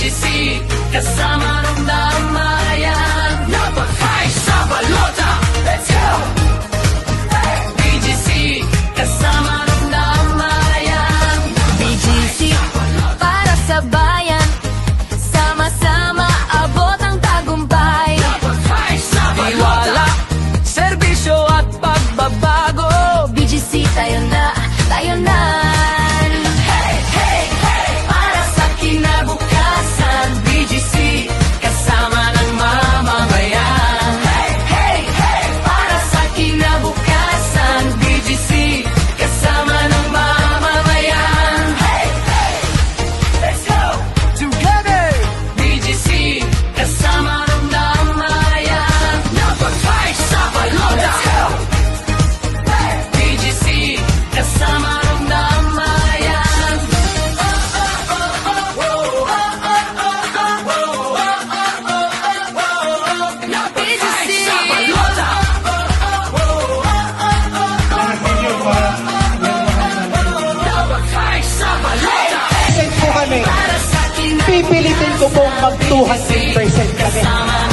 BGC, kasama ng damayan. Napakay sa balota, let's go! BGC, kasama ng damayan. BGC, para sa bayan. Sama-sama, abot ang tagumpay. Napakay sa balota, Serbisyo at pagbabago. BGC, tayo na, tayo na. hey, hey, hey! Para sa kinabukasan, BGC, kasama ng mamamayan. Hey, hey, hey! Para sa kinabukasan, BGC, kasama ng mamamayan. Hey, hey! Let's go! Together! BGC, kasama ng damayan. Napakay sa balota. BGC, kasama ng damayan. Napakay sa balota. Napakay sa balota. Present po kami. Para sa Pipilitin ko pong mag 200% kami. kasama